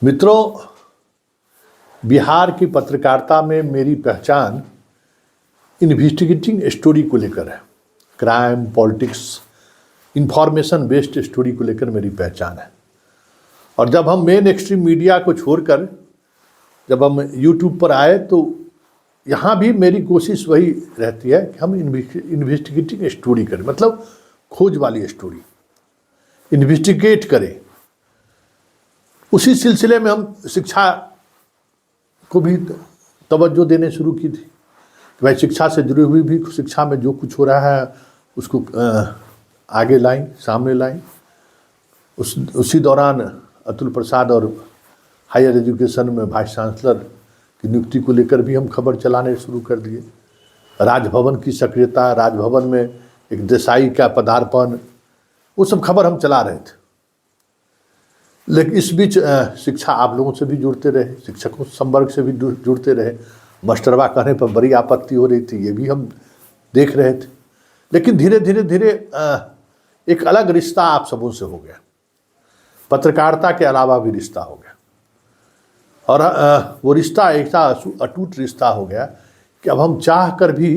मित्रों, बिहार की पत्रकारिता में मेरी पहचान इन्वेस्टिगेटिंग स्टोरी को लेकर है। Crime, politics, information based story को लेकर मेरी पहचान है। और जब हम मेन एक्सट्रीम मीडिया को छोड़कर जब हम यूट्यूब पर आए तो यहाँ भी मेरी कोशिश वही रहती है कि हम इन्वेस्टिगेटिंग स्टोरी करें, मतलब खोज वाली स्टोरी, इन्वेस्टिगेट करें। उसी सिलसिले में हम शिक्षा को भी तवज्जो देने शुरू की थी कि भाई शिक्षा से जुड़ी हुई भी शिक्षा में जो कुछ हो रहा है उसको आगे लाएं, सामने लाएं। उसी दौरान अतुल प्रसाद और हायर एजुकेशन में वाइस चांसलर की नियुक्ति को लेकर भी हम खबर चलाने शुरू कर दिए। राजभवन की सक्रियता, राजभवन में एक देसाई का पदार्पण, वो सब खबर हम चला रहे थे। लेकिन इस बीच शिक्षा आप लोगों से भी जुड़ते रहे, शिक्षकों संवर्ग से भी जुड़ते रहे। मास्टरवा कहने पर बड़ी आपत्ति हो रही थी, ये भी हम देख रहे थे। लेकिन धीरे धीरे एक अलग रिश्ता आप सबों से हो गया, पत्रकारिता के अलावा भी रिश्ता हो गया। और वो रिश्ता ऐसा अटूट रिश्ता हो गया कि अब हम चाह कर भी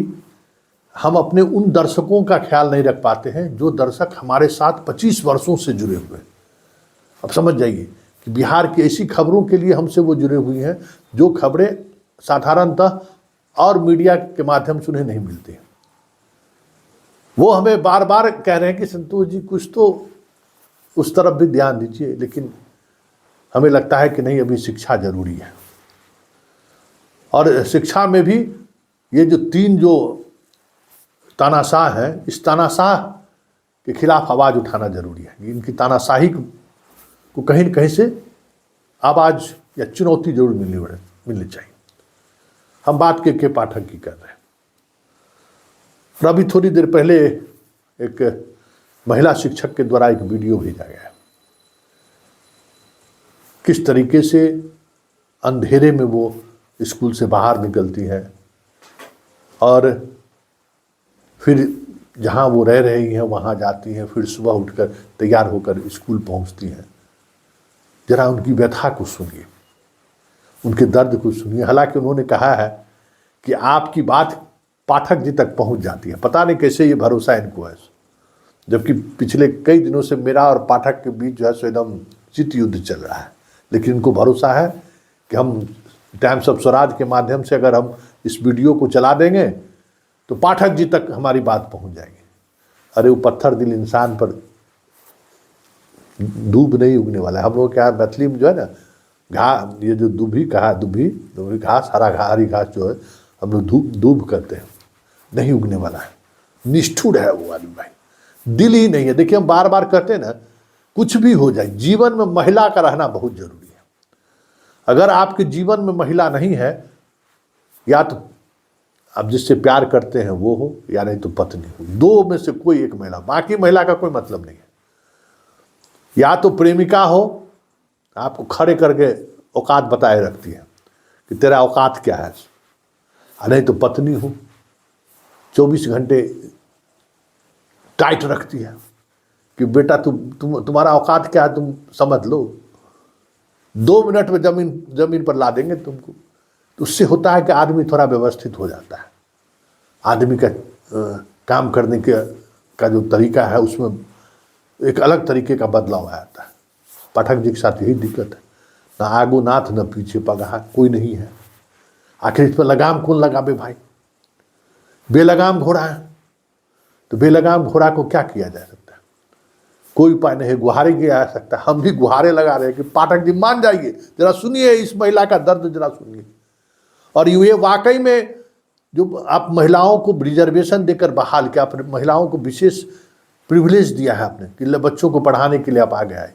हम अपने उन दर्शकों का ख्याल नहीं रख पाते हैं जो दर्शक हमारे साथ 25 वर्षों से जुड़े हुए हैं। अब समझ जाइए कि बिहार की ऐसी खबरों के लिए हमसे वो जुड़े हुए हैं जो खबरें साधारणतः और मीडिया के माध्यम से उन्हें नहीं मिलती हैं। वो हमें बार बार कह रहे हैं कि संतोष जी कुछ तो उस तरफ भी ध्यान दीजिए, लेकिन हमें लगता है कि नहीं, अभी शिक्षा जरूरी है। और शिक्षा में भी ये जो तीन जो तानाशाह हैं, इस तानाशाह के खिलाफ आवाज़ उठाना जरूरी है। इनकी तानाशाही को कहीं न कहीं से आवाज़ या चुनौती जरूर मिलनी चाहिए। हम बात के पाठक की कर रहे हैं। और अभी थोड़ी देर पहले एक महिला शिक्षक के द्वारा एक वीडियो भेजा गया है, किस तरीके से अंधेरे में वो स्कूल से बाहर निकलती हैं और फिर जहाँ वो रह रही हैं वहाँ जाती हैं, फिर सुबह उठकर तैयार होकर स्कूल पहुँचती हैं। जरा उनकी व्यथा को सुनिए, उनके दर्द को सुनिए। हालांकि उन्होंने कहा है कि आपकी बात पाठक जी तक पहुंच जाती है। पता नहीं कैसे ये भरोसा इनको है, जबकि पिछले कई दिनों से मेरा और पाठक के बीच जो है सो एकदम चित युद्ध चल रहा है। लेकिन इनको भरोसा है कि हम टाइम्स ऑफ स्वराज के माध्यम से अगर हम इस वीडियो को चला देंगे तो पाठक जी तक हमारी बात पहुंच जाएगी। अरे वो पत्थर दिल इंसान पर दूब नहीं उगने वाला है। हम लोग क्या मैथिली में जो है ना, ये जो दूभी कहा, दूभी घास, हरी घास जो है हम लोग दूब करते हैं, नहीं उगने वाला है। निष्ठुर है वो आदमी भाई, दिल ही नहीं है। देखिए हम बार बार कहते हैं ना, कुछ भी हो जाए जीवन में महिला का रहना बहुत जरूरी है। अगर आपके जीवन में महिला नहीं है, या तो आप जिससे प्यार करते हैं वो हो, या नहीं तो पत्नी हो, दो में से कोई एक महिला, बाकी महिला का कोई मतलब नहीं है। या तो प्रेमिका हो, आपको खड़े करके औकात बताए रखती है कि तेरा औकात क्या है, नहीं तो पत्नी हो, 24 घंटे टाइट रखती है कि बेटा तुम्हारा औकात क्या है, तुम समझ लो, 2 मिनट में जमीन पर ला देंगे तुमको। तो उससे होता है कि आदमी थोड़ा व्यवस्थित हो जाता है। आदमी का काम करने का जो तरीका है उसमें एक अलग तरीके का बदलाव आ जाता है। पाठक जी के साथ यही दिक्कत है, ना आगो नाथ न पीछे पगहा, कोई नहीं है। आखिर इस पर लगाम कौन लगावे भाई? बेलगाम घोड़ा है, तो बेलगाम घोड़ा को क्या किया जा सकता है? कोई उपाय नहीं, गुहारे किया जा सकता है। हम भी गुहारे लगा रहे हैं कि पाठक जी मान जाइए, जरा सुनिए इस महिला का दर्द, जरा सुनिए। और ये वाकई में जो आप महिलाओं को रिजर्वेशन देकर बहाल किया, महिलाओं को विशेष प्रिविलेज दिया है आपने कि बच्चों को पढ़ाने के लिए आप आगे आए,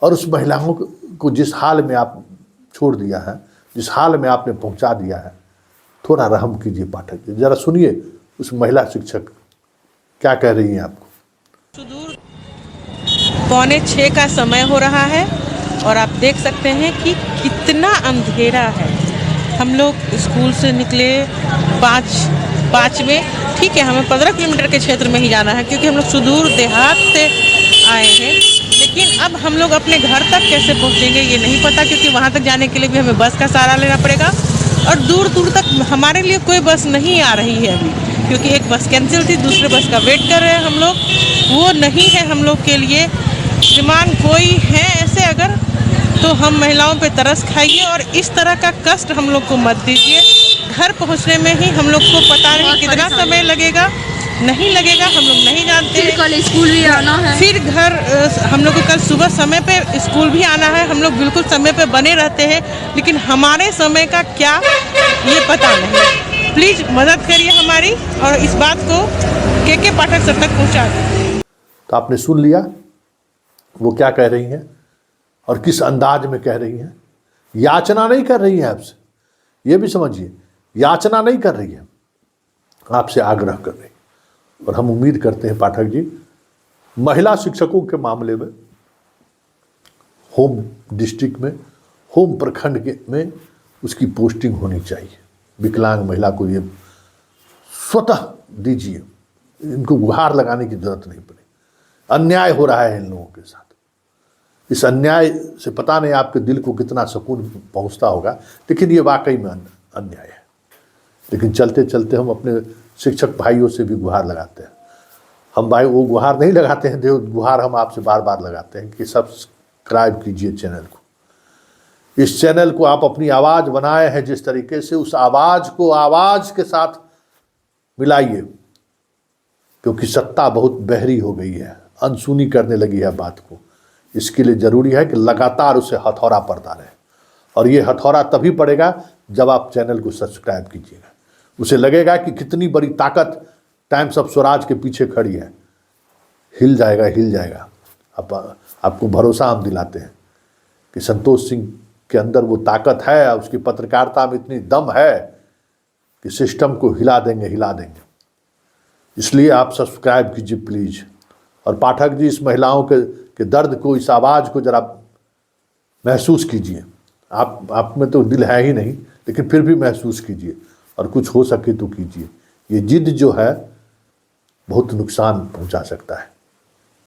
और उस महिलाओं को जिस हाल में आप छोड़ दिया है, जिस हाल में आपने पहुंचा दिया है, थोड़ा रहम कीजिए पाठक जी। जरा सुनिए उस महिला शिक्षक क्या कह रही हैं आपको। सुदूर 5:45 का समय हो रहा है और आप देख सकते हैं कि कितना अंधेरा है। हम लोग स्कूल से निकले 5 में, ठीक है, हमें 15 किलोमीटर के क्षेत्र में ही जाना है क्योंकि हम लोग सुदूर देहात से आए हैं। लेकिन अब हम लोग अपने घर तक कैसे पहुंचेंगे ये नहीं पता, क्योंकि वहां तक जाने के लिए भी हमें बस का सहारा लेना पड़ेगा और दूर दूर तक हमारे लिए कोई बस नहीं आ रही है अभी, क्योंकि एक बस कैंसिल थी, दूसरे बस का वेट कर रहे हैं हम लोग, वो नहीं है हम लोग के लिए। श्रीमान कोई है ऐसे अगर, तो हम महिलाओं पे तरस खाइए और इस तरह का कष्ट हम लोग को मत दीजिए। घर पहुंचने में ही हम लोग को पता नहीं कितना समय लगेगा, नहीं लगेगा हम लोग नहीं जानते। फिर कल स्कूल भी आना है, फिर घर हम लोग को कल सुबह समय पे स्कूल भी आना है। हम लोग बिल्कुल समय पे बने रहते हैं, लेकिन हमारे समय का क्या ये पता नहीं। प्लीज़ मदद करिए हमारी और इस बात को के पाठक सर तक पहुँचा दें। तो आपने सुन लिया वो क्या कह रही हैं और किस अंदाज में कह रही हैं। याचना नहीं कर रही है आपसे, ये भी समझिए, याचना नहीं कर रही है, आपसे आग्रह कर रही है। और हम उम्मीद करते हैं पाठक जी, महिला शिक्षकों के मामले में होम डिस्ट्रिक्ट में, होम प्रखंड के में उसकी पोस्टिंग होनी चाहिए। विकलांग महिला को ये स्वतः दीजिए, इनको गुहार लगाने की जरूरत नहीं पड़े। अन्याय हो रहा है इन लोगों के साथ। इस अन्याय से पता नहीं आपके दिल को कितना सुकून पहुंचता होगा, लेकिन ये वाकई में अन्याय है। लेकिन चलते चलते हम अपने शिक्षक भाइयों से भी गुहार लगाते हैं। हम भाई वो गुहार नहीं लगाते हैं, देव गुहार हम आपसे बार बार लगाते हैं कि सब्सक्राइब कीजिए चैनल को। इस चैनल को आप अपनी आवाज़ बनाए हैं जिस तरीके से, उस आवाज़ को आवाज़ के साथ मिलाइए, क्योंकि सत्ता बहुत बहरी हो गई है, अनसुनी करने लगी है बात को। इसके लिए ज़रूरी है कि लगातार उसे हथौड़ा पड़ता रहे, और ये हथौड़ा तभी पड़ेगा जब आप चैनल को सब्सक्राइब कीजिएगा। उसे लगेगा कि कितनी बड़ी ताकत टाइम्स ऑफ स्वराज के पीछे खड़ी है। हिल जाएगा, हिल जाएगा। आपको भरोसा हम दिलाते हैं कि संतोष सिंह के अंदर वो ताकत है, उसकी पत्रकारिता में इतनी दम है कि सिस्टम को हिला देंगे, हिला देंगे। इसलिए आप सब्सक्राइब कीजिए प्लीज़। और पाठक जी, इस महिलाओं के दर्द को, इस आवाज़ को ज़रा महसूस कीजिए। आप में तो दिल है ही नहीं, लेकिन फिर भी महसूस कीजिए और कुछ हो सके तो कीजिए। ये जिद जो है बहुत नुकसान पहुंचा सकता है।